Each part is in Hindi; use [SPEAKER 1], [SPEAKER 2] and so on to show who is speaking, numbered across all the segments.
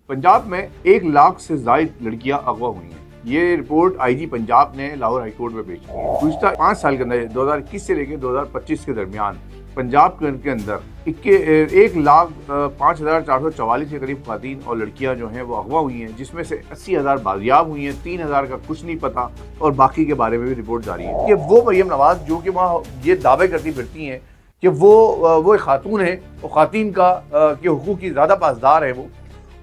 [SPEAKER 1] पंजाब में 1 लाख से जायद लड़कियां अगवा हुई हैं। ये रिपोर्ट आईजी पंजाब ने लाहौर हाईकोर्ट में पेश की। गुज़िश्ता 5 साल के अंदर 2021 से लेकर 2025 के दरमियान पंजाब के अंदर 1,05,444 के करीब खातीन और लड़कियां जो हैं वो अगवा हुई हैं, जिसमें से 80,000 बाजियाब हुई हैं, 3,000 का कुछ नहीं पता और बाकी के बारे में भी रिपोर्ट जारी है। कि वो मरियम नवाज जो कि वहाँ ये दावे करती फिरती हैं कि वो एक खातून है और खातीन का के हुकूक की ज़्यादा पासदार है, वो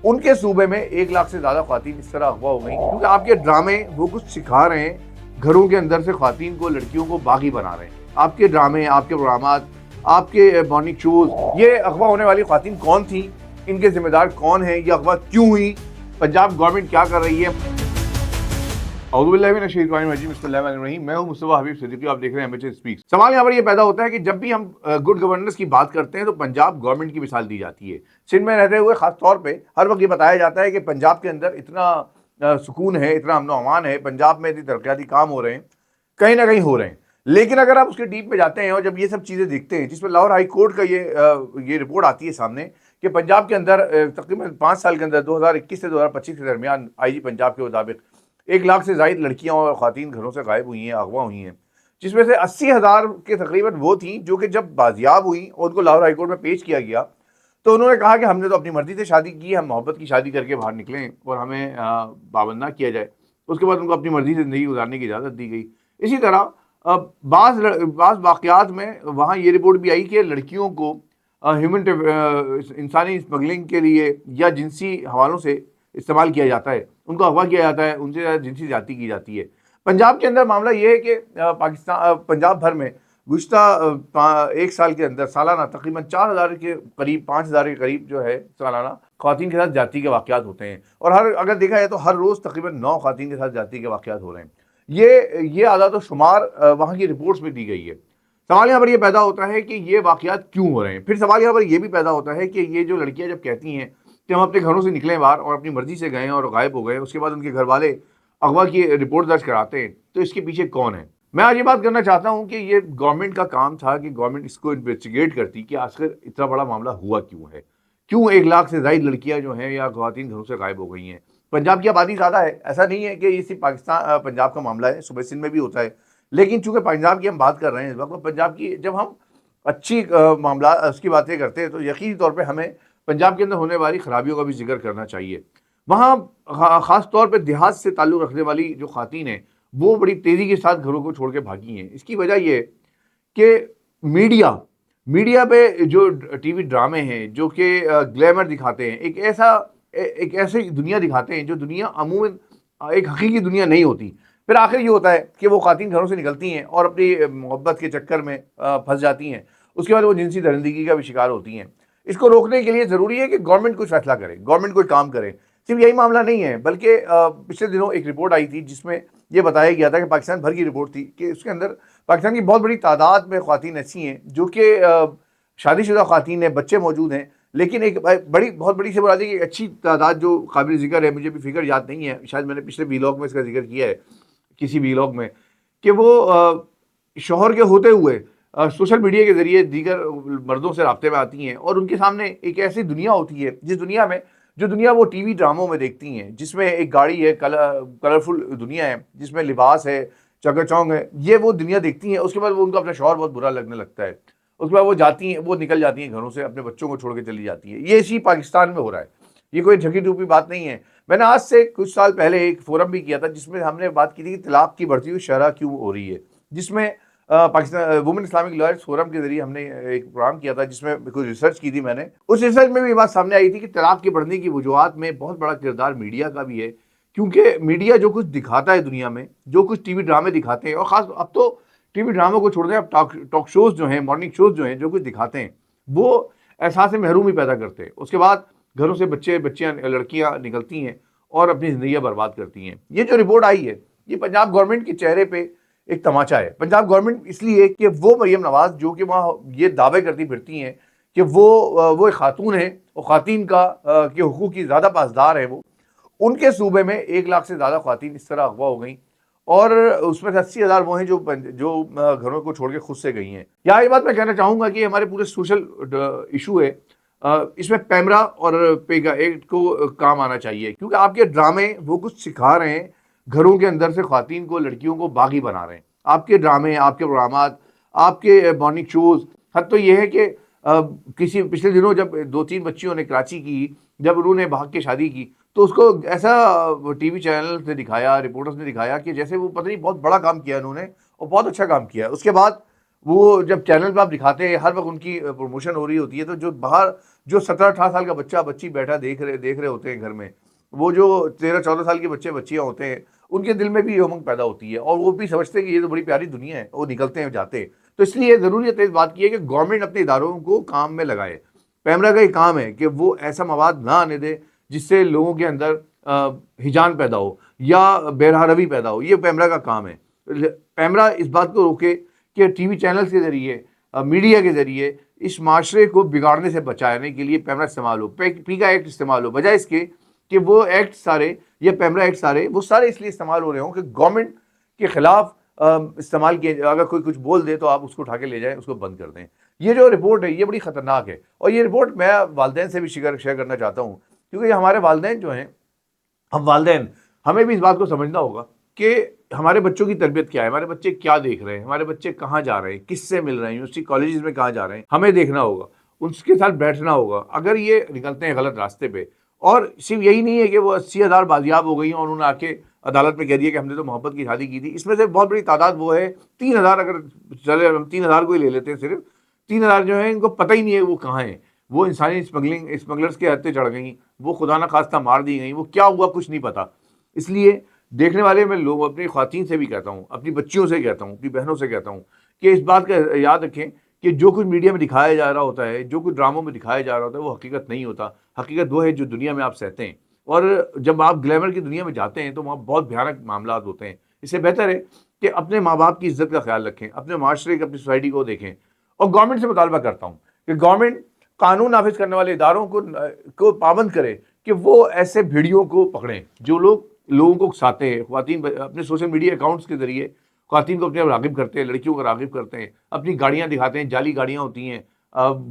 [SPEAKER 1] उनके सूबे में 1 लाख से ज़्यादा ख्वातीन इस तरह अगवा हो गई क्योंकि आपके ड्रामे वो कुछ सिखा रहे हैं, घरों के अंदर से ख्वातीन को, लड़कियों को बागी बना रहे हैं। आपके ड्रामे, आपके प्रोग्रामात, आपके मॉर्निंग शोज, ये अगवा होने वाली ख्वातीन कौन थी, इनके जिम्मेदार कौन है, ये अगवा क्यों हुई, पंजाब गवर्नमेंट क्या कर रही है। मैं हूं मुस्तफा हबीब सिद्दीकी, आप देख रहे हैं एमएचए स्पीक्स। सवाल यहाँ पर ये पैदा होता है कि जब भी हम गुड गवर्नेंस की बात करते हैं तो पंजाब गवर्नमेंट की मिसाल दी जाती है। सिंध में रहते हुए खास तौर पे हर वक्त ये बताया जाता है कि पंजाब के अंदर इतना सुकून है, इतना अमन अमान है, पंजाब में इतनी तरक्याती काम हो रहे हैं, कहीं ना कहीं हो रहे हैं। लेकिन अगर आप उसके डीप में जाते हैं और जब ये सब चीज़ें देखते हैं, जिसमें लाहौर हाई कोर्ट का ये रिपोर्ट आती है सामने कि पंजाब के अंदर तकरीबन 5 साल के अंदर 2021 से 2025 के दरमियान आईजी पंजाब के मुताबिक 1 लाख से ज़ायद लड़कियां और ख़वातीन घरों से गायब हुई हैं, अगवा हुई हैं, जिसमें से 80,000 के तकरीबन वो थी जो कि जब बाजियाब हुई और उनको लाहौर हाईकोर्ट में पेश किया गया तो उन्होंने कहा कि हमने तो अपनी मर्ज़ी से शादी की, हम मोहब्बत की शादी करके बाहर निकलें और हमें पाबंद ना किया जाए। उसके बाद उनको अपनी मर्ज़ी से ज़िंदगी गुजारने की इजाज़त दी गई। इसी तरह बाज़ वाक़यात में वहाँ ये रिपोर्ट भी आई कि लड़कियों को इंसानी स्मगलिंग के लिए या जिनसी हवालों से इस्तेमाल किया जाता है, उनको अगवा किया जाता है, उनसे जिनसी ज़्यादती की जाती है। पंजाब के अंदर मामला ये है कि पंजाब भर में गुज़िश्ता 1 साल के अंदर सालाना तकरीबन 4,000 के करीब, 5,000 के करीब जो है सालाना ख़वातीन के साथ ज़्यादती के वाक़यात होते हैं और अगर देखा जाए तो हर रोज़ तकरीबन 9 ख़वातीन के साथ ज़्यादती के वाक़यात हो रहे हैं। ये आदाद शुमार वहाँ की रिपोर्ट्स में दी गई है। सवाल यहाँ पर ये पैदा होता है कि ये वाक़यात क्यों हो रहे हैं। फिर सवाल यहाँ पर ये भी पैदा होता है कि ये जो लड़कियाँ जब कहती हैं कि हम अपने घरों से निकले बाहर और अपनी मर्ज़ी से गए और गायब हो गए, उसके बाद उनके घर वाले अगवा की रिपोर्ट दर्ज कराते हैं, तो इसके पीछे कौन है। मैं आज ये बात करना चाहता हूँ कि ये गवर्नमेंट का काम था कि गवर्नमेंट इसको इन्वेस्टिगेट करती कि आखिर इतना बड़ा मामला हुआ क्यों है, क्यों 1 लाख से ज़ायद लड़कियाँ जो हैं या ख़वातीन घरों से गायब हो गई हैं। पंजाब की आबादी ज़्यादा है, ऐसा नहीं है कि ये सिर्फ पंजाब का मामला है, सूबे सिंध में भी होता है। लेकिन चूँकि पंजाब की हम बात कर रहे हैं इस वक्त, पंजाब की जब हम अच्छी मामला उसकी बातें करते हैं तो यकीनी तौर पर हमें पंजाब के अंदर होने वाली खराबियों का भी जिक्र करना चाहिए। वहाँ ख़ास तौर पे देहात से ताल्लुक़ रखने वाली जो ख़वातीन हैं वो बड़ी तेज़ी के साथ घरों को छोड़ के भागी हैं। इसकी वजह ये है कि मीडिया पे जो टीवी ड्रामे हैं जो कि ग्लैमर दिखाते हैं, एक ऐसी दुनिया दिखाते हैं जो दुनिया अमूमन एक हकीकी दुनिया नहीं होती। फिर आखिर ये होता है कि वो ख़वातीन घरों से निकलती हैं और अपनी मोहब्बत के चक्कर में फंस जाती हैं। उसके बाद वो जिनसी दरिंदगी का भी शिकार होती हैं। इसको रोकने के लिए ज़रूरी है कि गवर्नमेंट कुछ फैसला करे, गवर्नमेंट कोई काम करे। सिर्फ यही मामला नहीं है, बल्कि पिछले दिनों एक रिपोर्ट आई थी जिसमें यह बताया गया था कि पाकिस्तान भर की रिपोर्ट थी कि उसके अंदर पाकिस्तान की बहुत बड़ी तादाद में ख़वातीन ऐसी हैं जो कि शादीशुदा ख़वातीन हैं, बच्चे मौजूद हैं, लेकिन एक बहुत बड़ी से बता दी कि अच्छी तादाद जो काबिल ज़िक्र है, मुझे भी फिगर याद नहीं है, शायद मैंने पिछले वीलॉग में इसका जिक्र किया है किसी वीलॉग में, कि वो शौहर के होते हुए सोशल मीडिया के ज़रिए दीगर मर्दों से राब्ते में आती हैं और उनके सामने एक ऐसी दुनिया होती है जो दुनिया वो टीवी ड्रामों में देखती हैं, जिसमें एक गाड़ी है, कलरफुल दुनिया है, जिसमें लिबास है, चकाचौंध है, ये वो दुनिया देखती हैं। उसके बाद वो उनको अपना शौहर बहुत बुरा लगने लगता है। उसके बाद वो निकल जाती हैं घरों से, अपने बच्चों को छोड़ के चली जाती है। ये इसी पाकिस्तान में हो रहा है, ये कोई ढकी टूपी बात नहीं है। मैंने आज से कुछ साल पहले एक फोरम भी किया था जिसमें हमने बात की थी कि तलाक की बढ़ती हुई शरह क्यों हो रही है, जिसमें Pakistan women Islamic lawyers forum के जरिए हमने एक प्रोग्राम किया था जिसमें कुछ रिसर्च की थी मैंने। उस रिसर्च में भी बात सामने आई थी कि तलाक के बढ़ने की वजूहात में बहुत बड़ा किरदार मीडिया का भी है, क्योंकि मीडिया जो कुछ दिखाता है दुनिया में, जो कुछ टीवी ड्रामे दिखाते हैं, और ख़ास अब तो टीवी ड्रामों को छोड़ दें, अब टॉक शोज़ जो हैं, मॉर्निंग शोज़ जो हैं, जो कुछ दिखाते हैं वो एहसास महरूमी पैदा करते हैं। उसके बाद घरों से बच्चियाँ लड़कियाँ निकलती हैं और अपनी ज़िंदगियाँ बर्बाद करती हैं। ये जो रिपोर्ट आई है ये पंजाब गवर्नमेंट के चेहरे पे एक तमाचा है। पंजाब गवर्नमेंट इसलिए कि वो मरियम नवाज जो कि वहाँ ये दावे करती फिरती हैं कि वो एक खातून है और ख़वातीन के हुकूक की ज़्यादा पासदार है, वो उनके सूबे में 1 लाख से ज़्यादा ख़वातीन इस तरह अगवा हो गई और उसमें से 80,000 वो हैं जो घरों को छोड़ के खुद से गई हैं। यहाँ ये बात मैं कहना चाहूँगा कि हमारे पूरे सोशल इशू है इसमें पैमरा और पेगा एक्ट को काम आना चाहिए, क्योंकि आपके ड्रामे वो कुछ सिखा रहे हैं, घरों के अंदर से ख्वातीन को, लड़कियों को बागी बना रहे हैं। आपके ड्रामे, आपके प्रोग्रामात, आपके मॉर्निंग शोज़, हद तो ये है कि किसी पिछले दिनों जब 2-3 बच्चियों ने कराची की, जब उन्होंने भाग के शादी की, तो उसको ऐसा टीवी चैनल ने दिखाया, रिपोर्टर्स ने दिखाया कि जैसे वो पता नहीं बहुत बड़ा काम किया उन्होंने और बहुत अच्छा काम किया। उसके बाद वो जब चैनल पे आप दिखाते हैं, हर वक्त उनकी प्रमोशन हो रही होती है, तो जो बाहर जो 17-18 साल का बच्चा बच्ची बैठा देख रहे होते हैं घर में, वो जो 13-14 साल के बच्चे बच्चियाँ होते हैं, उनके दिल में भी ये उमंग पैदा होती है और वो भी समझते हैं कि ये तो बड़ी प्यारी दुनिया है, वो निकलते हैं जाते हैं। तो इसलिए ज़रूरियत है इस बात की है कि गवर्नमेंट अपने इदारों को काम में लगाए। पैमरा का ये काम है कि वो ऐसा मवाद ना आने दे जिससे लोगों के अंदर हिजान पैदा हो या बेरहरवी पैदा हो। ये पैमरा का काम है। पैमरा इस बात को रोके कि टीवी चैनल्स के ज़रिए, मीडिया के ज़रिए इस माशरे को बिगाड़ने से बचाने के लिए पैमरा इस्तेमाल हो, पीका एक्ट इस्तेमाल हो, बजाय इसके कि वो एक्ट सारे या पैमरा एक्ट सारे वो सारे इसलिए इस्तेमाल हो रहे हों कि गवर्नमेंट के खिलाफ इस्तेमाल किए। अगर कोई कुछ बोल दे तो आप उसको उठा के ले जाएं, उसको बंद कर दें। ये जो रिपोर्ट है ये बड़ी ख़तरनाक है और ये रिपोर्ट मैं वालदैन से भी शेयर करना चाहता हूँ, क्योंकि हमारे वालदैन जो हैं, हम वालदैन, हमें भी इस बात को समझना होगा कि हमारे बच्चों की तरबियत क्या है, हमारे बच्चे क्या देख रहे हैं, हमारे बच्चे कहाँ जा रहे हैं, किससे मिल रहे हैं, यूनिवर्सिटी कॉलेजेस में कहाँ जा रहे हैं, हमें देखना होगा, उसके साथ बैठना होगा। अगर ये निकलते हैं गलत रास्ते पे, और सिर्फ यही नहीं है कि वो 80,000 बाजियाब हो गई और उन्होंने आके अदालत में कह दिया कि हमने तो मोहब्बत की शादी की थी, इसमें से बहुत बड़ी तादाद वो है 3,000, अगर चले हम 3,000 को ही ले लेते हैं, सिर्फ 3,000 जो है इनको पता ही नहीं है वो कहाँ हैं, वो इंसानी स्मगलर्स के हत्थे चढ़ गई, वो खुदा न खास्ता मार दी गई, वो क्या हुआ कुछ नहीं पता। इसलिए देखने वाले मैं लोग अपनी ख्वातीन से भी कहता हूँ, अपनी बच्चियों से कहता हूँ, अपनी बहनों से कहता हूँ कि इस बात का याद रखें कि जो कुछ मीडिया में दिखाया जा रहा होता है, जो कुछ ड्रामों में दिखाया जा रहा होता है, वो हकीकत नहीं होता। हकीकत वो है जो दुनिया में आप सहते हैं, और जब आप ग्लैमर की दुनिया में जाते हैं तो वहाँ बहुत भयानक मामला होते हैं। इससे बेहतर है कि अपने माँ बाप की इज्जत का ख्याल रखें, अपने माशरे की, अपनी सोसाइटी को देखें। और गवर्नमेंट से मुतालबा करता हूँ कि गवर्नमेंट कानून नाफिज करने वाले इदारों को पाबंद करे कि वो ऐसे भिड़ियों को पकड़ें जो लोग लोगों को उकसाते हैं। ख्वातीन अपने सोशल मीडिया अकाउंट्स के जरिए ख्वातीन को अपने राग़िब करते हैं, लड़कियों को राग़िब करते हैं, अपनी गाड़ियाँ दिखाते हैं, जाली गाड़ियाँ होती हैं,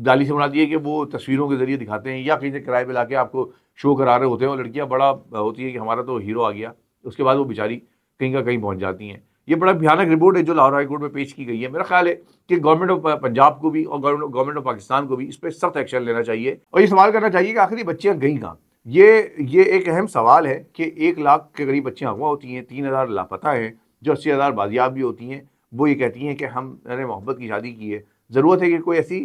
[SPEAKER 1] जाली से मुराद ये है कि वो तस्वीरों के ज़रिए दिखाते हैं या कहीं से किराए पे लाके आपको शो करा रहे होते हैं, और लड़कियाँ बड़ा होती है कि हमारा तो हीरो आ गया, उसके बाद वो बेचारी कहीं का कहीं पहुँच जाती हैं। ये बड़ा भयानक रिपोर्ट है जो लाहौर हाई कोर्ट में पेश की गई है। मेरा ख्याल है कि गवर्नमेंट ऑफ पंजाब को भी और गवर्नमेंट ऑफ पाकिस्तान को भी इस पर सख्त एक्शन लेना चाहिए और ये सवाल करना चाहिए कि आखिर ये बच्चियाँ गई कहाँ। ये एक अहम सवाल है कि 1 लाख के करीब बच्चियाँ अगवा होती हैं, 3,000 लापता हैं, जो 80,000 बाजियाब भी होती हैं। वो ये कहती हैं कि हमने मोहब्बत की शादी की है। ज़रूरत है कि कोई ऐसी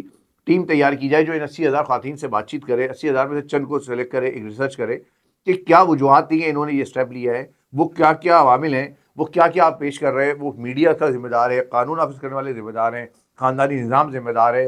[SPEAKER 1] टीम तैयार की जाए जो इन 80,000 ख़वातीन से बातचीत करे, 80,000 में से चंद को सेलेक्ट करे, एक रिसर्च करे कि क्या वजूहत थी कि इन्होंने ये स्टेप लिया है, वो क्या-क्या अवामिल हैं, वो क्या-क्या आप पेश कर रहे हैं, वो मीडिया का ज़िम्मेदार है, कानून नाफ़िज़ करने वाले ज़िम्मेदार हैं, ख़ानदानी निज़ाम ज़िम्मेदार है,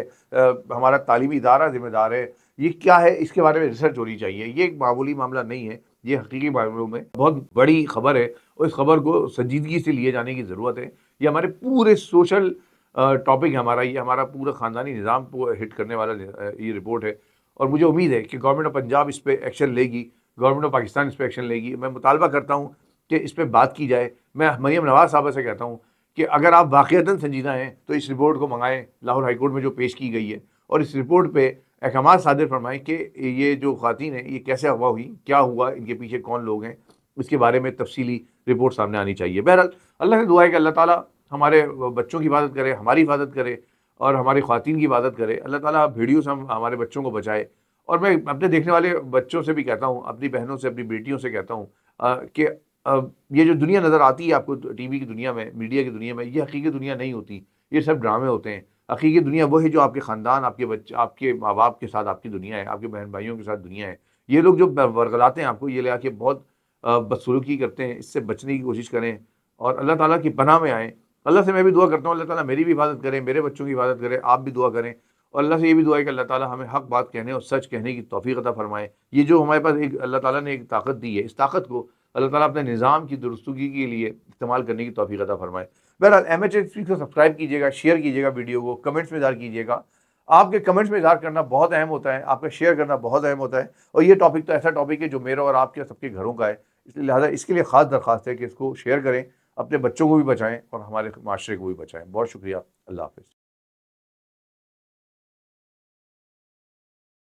[SPEAKER 1] हमारा तालीमी इदारा ज़िम्मेदार है। ये क्या है, इसके बारे में रिसर्च होनी चाहिए। ये एक मामूली मामला नहीं है, ये हकीकी मामलों में बहुत बड़ी खबर है और इस खबर को संजीदगी से लिए जाने की ज़रूरत है। ये हमारे पूरे सोशल टॉपिक है हमारा, ये हमारा पूरा ख़ानदानी निज़ाम को हिट करने वाला ये रिपोर्ट है और मुझे उम्मीद है कि गवर्नमेंट ऑफ पंजाब इस पे एक्शन लेगी, गवर्नमेंट ऑफ पाकिस्तान इस पे एक्शन लेगी। मैं मुतालबा करता हूँ कि इस पे बात की जाए। मैं मरियम नवाज़ साहबा से कहता हूँ कि अगर आप वाक़ईतन संजीदा हैं तो इस रिपोर्ट को मंगाएँ लाहौर हाई कोर्ट में जो पेश की गई है, और इस रिपोर्ट पे अहकामात सादिर फरमाएँ कि ये जो ख़वातीन हैं ये कैसे अगवा हुई, क्या हुआ, इनके पीछे कौन लोग हैं, इसके बारे में तफसीली रिपोर्ट सामने आनी चाहिए। बहरहाल अल्लाह से दुआ है कि अल्लाह ताला हमारे बच्चों की हिफाजत करे, हमारी हिफाजत करे और हमारी ख़वातीन की हिफाजत करे। अल्लाह ताला वीडियो से हमारे बच्चों को बचाए। और मैं अपने देखने वाले बच्चों से भी कहता हूँ, अपनी बहनों से, अपनी बेटियों से कहता हूँ कि ये जो दुनिया नज़र आती है आपको टीवी की दुनिया में, मीडिया की दुनिया में, ये हकीकी दुनिया नहीं होती, ये सब ड्रामे होते हैं। हकीकी दुनिया वो है जो आपके ख़ानदान, आपके बच्चे, आपके माँ बाप के साथ आपकी दुनिया है, आपके बहन भाइयों के साथ दुनिया है। ये लोग जो वर्गलाते हैं आपको, ये ले आके बहुत बदसलूकी करते हैं, इससे बचने की कोशिश करें और अल्लाह ताला की पनाह में आएँ। अल्लाह से मैं भी दुआ करता हूँ, अल्लाह ताला मेरी भी हिफाजत करे, मेरे बच्चों की हिफाजत करे, आप भी दुआ करें और अल्लाह से ये भी दुआ है कि अल्लाह ताला हमें हक़ बात कहने और सच कहने की तौफ़ीक़ अता फ़रमाए। ये जो हमारे पास एक अल्लाह ताला ने एक ताकत दी है, इस ताकत को अल्लाह ताला अपने निज़ाम की दुरुस्तगी के लिए इस्तेमाल करने की तौफ़ीक़ अता फ़रमाए। बहरहाल MHSP को सब्सक्राइब कीजिएगा, शेयर कीजिएगा वीडियो को, कमेंट्स में इज़हार कीजिएगा। आपके कमेंट्स में इज़हार करना बहुत अहम होता है, आपका शेयर करना बहुत अहम होता है और ये टॉपिक तो ऐसा टॉपिक है जो मेरा और आपके सबके घरों का है। इसलिए लिहाज़ा इसके लिए ख़ास दरख्वास्त है कि इसको शेयर करें, अपने बच्चों को भी बचाएँ और हमारे माशरे को भी बचाएँ। बहुत शुक्रिया। अल्लाह हाफ़िज़।